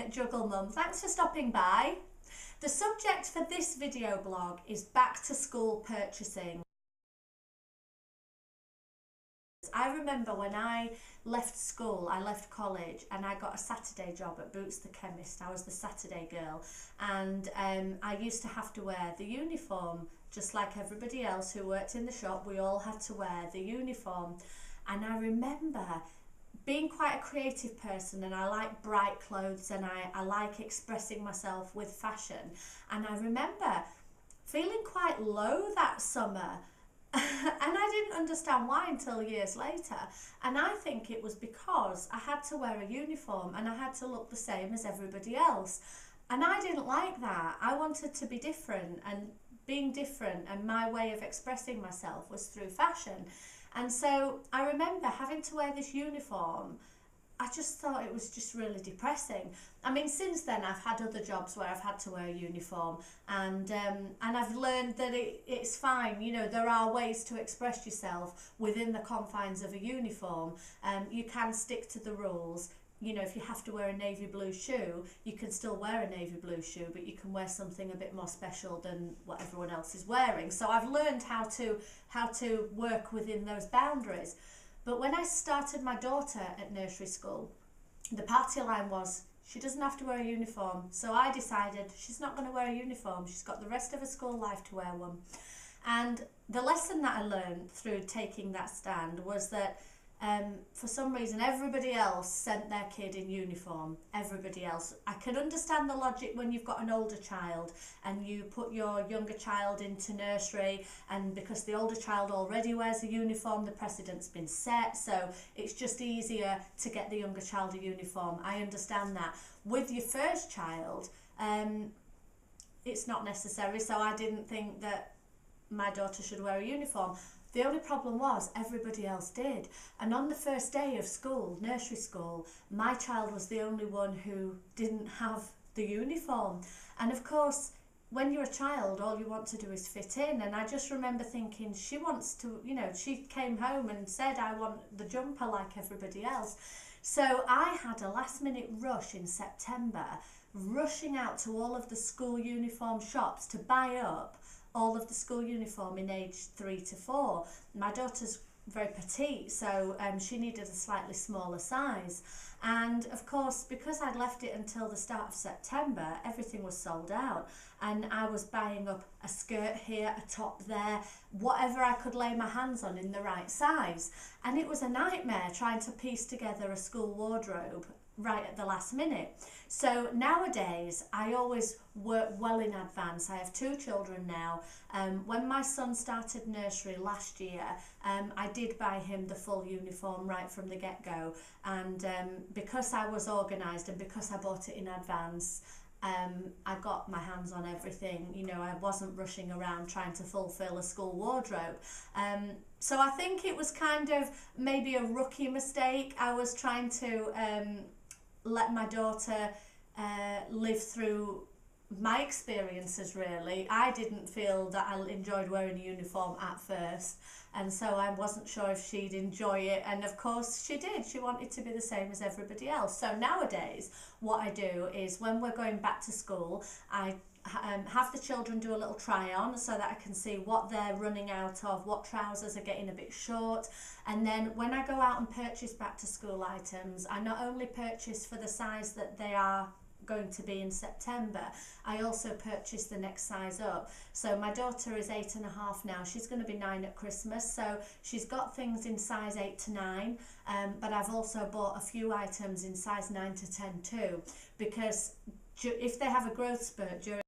Juggle Mum, thanks for stopping by. The subject for this video blog is back to school purchasing. I remember when I left school, I left college and I got a Saturday job at Boots the Chemist. I was the Saturday girl, and I used to have to wear the uniform just like everybody else who worked in the shop. We all had to wear the uniform, and I remember being quite a creative person, and I like bright clothes, and I like expressing myself with fashion. And I remember feeling quite low that summer and I didn't understand why until years later. And I think it was because I had to wear a uniform and I had to look the same as everybody else. And I didn't like that. I wanted to be different, and being different and my way of expressing myself was through fashion. And so I remember having to wear this uniform. I just thought it was just really depressing. I mean, since then I've had other jobs where I've had to wear a uniform, and I've learned that it's fine. You know, there are ways to express yourself within the confines of a uniform. You can stick to the rules. You know, if you have to wear a navy blue shoe, you can still wear a navy blue shoe, but you can wear something a bit more special than what everyone else is wearing. So I've learned how to work within those boundaries. But when I started my daughter at nursery school, the party line was, she doesn't have to wear a uniform. So I decided she's not going to wear a uniform. She's got the rest of her school life to wear one. And the lesson that I learned through taking that stand was that for some reason everybody else sent their kid in uniform. Everybody else. I can understand the logic when you've got an older child and you put your younger child into nursery, and because the older child already wears a uniform, the precedent's been set, so it's just easier to get the younger child a uniform. I understand that. With your first child, it's not necessary, so I didn't think that my daughter should wear a uniform. The only problem was everybody else did. And on the first day of school, nursery school, my child was the only one who didn't have the uniform. And of course, when you're a child, all you want to do is fit in. And I just remember thinking, she wants to, you know, she came home and said, I want the jumper like everybody else. So I had a last minute rush in September, rushing out to all of the school uniform shops to buy up all of the school uniform in age 3 to 4. My daughter's very petite, so she needed a slightly smaller size. And of course, because I'd left it until the start of September, everything was sold out. And I was buying up a skirt here, a top there, whatever I could lay my hands on in the right size. And it was a nightmare trying to piece together a school wardrobe right at the last minute. So nowadays I always work well in advance. I have 2 children now. When my son started nursery last year, I did buy him the full uniform right from the get-go, and because I was organised and because I bought it in advance, I got my hands on everything. You know, I wasn't rushing around trying to fulfill a school wardrobe. So I think it was kind of maybe a rookie mistake. I was trying to let my daughter live through my experiences, really. I didn't feel that I enjoyed wearing a uniform at first, and so I wasn't sure if she'd enjoy it, and of course she did. She wanted to be the same as everybody else. So nowadays what I do is, when we're going back to school, I have the children do a little try on so that I can see what they're running out of, what trousers are getting a bit short. And then when I go out and purchase back to school items, I not only purchase for the size that they are going to be in September, I also purchase the next size up. So my daughter is 8.5 now. She's going to be 9 at Christmas, so she's got things in size 8 to 9, but I've also bought a few items in size 9 to 10 too, because if they have a growth spurt during